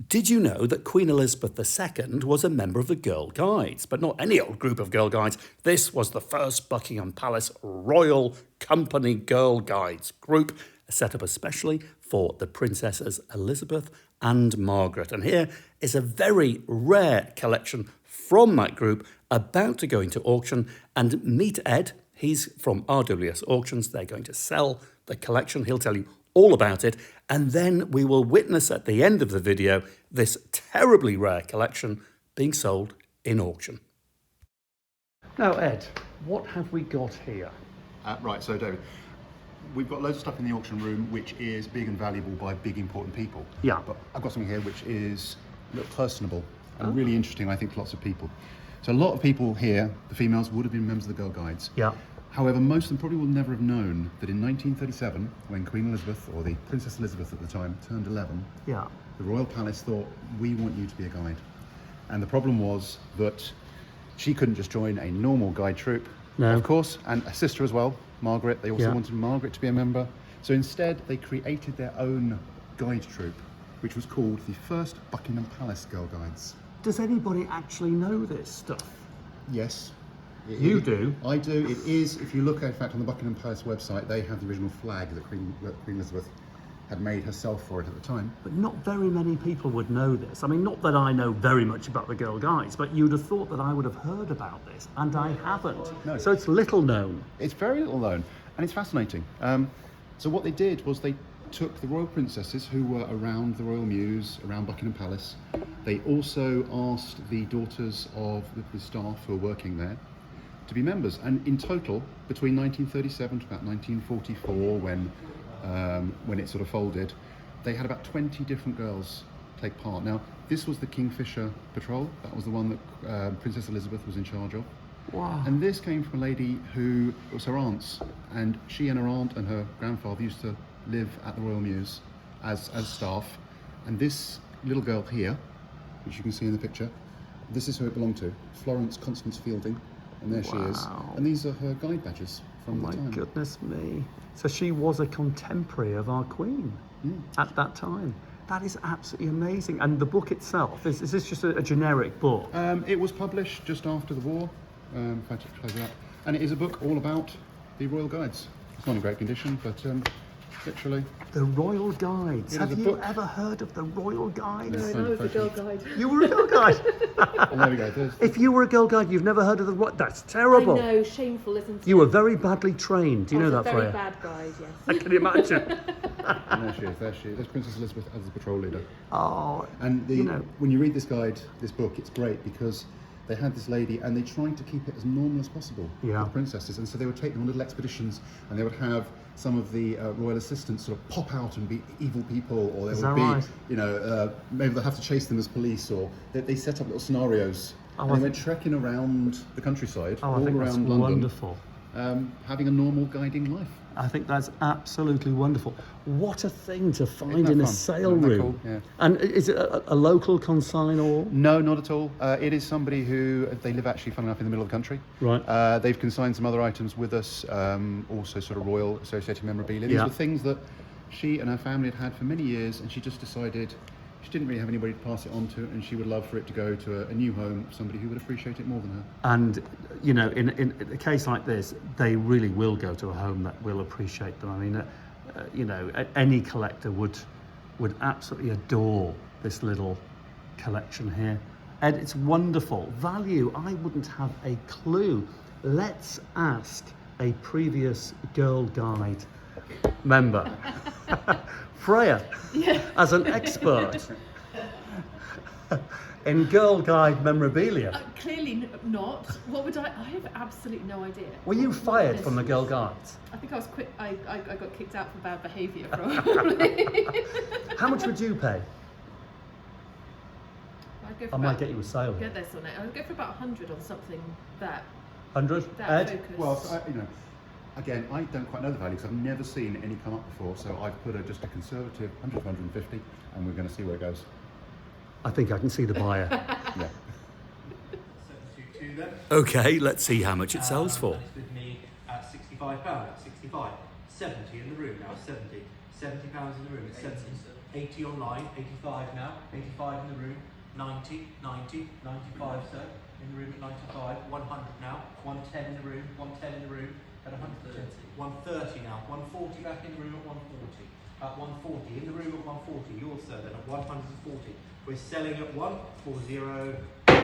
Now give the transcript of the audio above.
Did you know that Queen Elizabeth II was a member of the Girl Guides? But not any old group of Girl Guides. This was the first Buckingham Palace Royal Company Girl Guides group, set up especially for the Princesses Elizabeth and Margaret. And here is a very rare collection from that group about to go into auction. And meet Edd. He's from RWS Auctions. They're going to sell the collection. He'll tell you all about it, and then we will witness at the end of the video this terribly rare collection being sold in auction. Now, Edd, what have we got here? Right, so David, we've got loads of stuff in the auction room which is big and valuable by big important people. Yeah. But I've got something here which is a little personable and really interesting, I think, to lots of people. So a lot of people here, the females, would have been members of the Girl Guides. Yeah. However, most of them probably will never have known that in 1937, when Queen Elizabeth, or the Princess Elizabeth at the time, turned 11, Yeah. the Royal Palace thought, we want you to be a guide. And the problem was that she couldn't just join a normal guide troupe, No. of course, and a sister as well, Margaret. They also Yeah. wanted Margaret to be a member. So instead, they created their own guide troupe, which was called the first Buckingham Palace Girl Guides. Does anybody actually know this stuff? Yes. You do? I do. It is, if you look, in fact, on the Buckingham Palace website, they have the original flag that Queen Elizabeth had made herself for it at the time. But not very many people would know this. I mean, not that I know very much about the Girl Guides, but you'd have thought that I would have heard about this, and I haven't. No. So it's little known. It's very little known, and it's fascinating. So what they did was they took the royal princesses who were around the royal mews, around Buckingham Palace. They also asked the daughters of the staff who were working there to be members, and in total, between 1937 to about 1944, when it sort of folded, they had about 20 different girls take part. Now, this was the Kingfisher Patrol. That was the one that Princess Elizabeth was in charge of. Wow. And this came from a lady who was her aunt's, and she and her aunt and her grandfather used to live at the Royal Mews as staff. And this little girl here, which you can see in the picture, this is who it belonged to, Florence Constance Fielding. And there she is. Wow. And these are her guide badges from the time. My goodness me. So she was a contemporary of our Queen at that time. That is absolutely amazing. And the book itself, is this just a generic book? It was published just after the war. If I just close it up. And it is a book all about the Royal Guides. It's not in great condition, but literally. The Royal Guides. It is Have a you book. ever heard of the Royal Guides? No, I was a Girl Guide. You were a Girl Guide. Oh, there we go. There's If you were a Girl Guide, you've never heard of the That's terrible. I know, shameful, isn't it? You were very badly trained. Do you know that, I was a Freya? very bad guide, yes. I can imagine. and there she is. There she is. There's Princess Elizabeth as the patrol leader. Oh, And you know. when you read this guide, this book, it's great because they had this lady and they tried to keep it as normal as possible Yeah. for the princesses. And so they would take them on little expeditions and they would have some of the royal assistants sort of pop out and be evil people, or Is there would that be, right? you know, maybe they'll have to chase them as police, or they set up little scenarios. Oh, and I they went trekking around the countryside, Oh, I all think around that's London, wonderful. having a normal guiding life. I think that's absolutely wonderful. What a thing to find Isn't that in a fun? sale Isn't that room. cool? Yeah. And is it a local consignor? No, not at all. It is somebody who, they live actually, funny enough, in the middle of the country. Right. They've consigned some other items with us, also sort of royal associated memorabilia. These Yeah. were things that she and her family had had for many years, and she just decided she didn't really have anybody to pass it on to, and she would love for it to go to a new home, somebody who would appreciate it more than her. And, you know, in a case like this, they really will go to a home that will appreciate them. I mean, you know, any collector would absolutely adore this little collection here. Edd, it's wonderful. Value, I wouldn't have a clue. Let's ask a previous Girl Guide member, Freya, as an expert in Girl Guide memorabilia. Clearly not. What would I have absolutely no idea. Were you fired from the Girl Guides? I think I was quit. I got kicked out for bad behaviour probably. How much would you pay? I'd go for I might about, get you a sale. get this on it. I'd go for about 100 on something that 100? Edd? focused. Well, so again, I don't quite know the value because I've never seen any come up before, so I've put just a conservative 100 to 150, and we're going to see where it goes. I think I can see the buyer. Yeah. Okay, let's see how much it sells for. It's with me at £65, 65, 70 in the room now, 70 £70 in the room, it's 70. 80 online, 85 now, 85 in the room, 90, 90, 95 sir, in the room at 95, 100 now, 110 in the room, 110 in the room, at 130, 130 now, 140 back in the room at 140, at 140, in the room at 140, yours sir then at 140. We're selling at 140,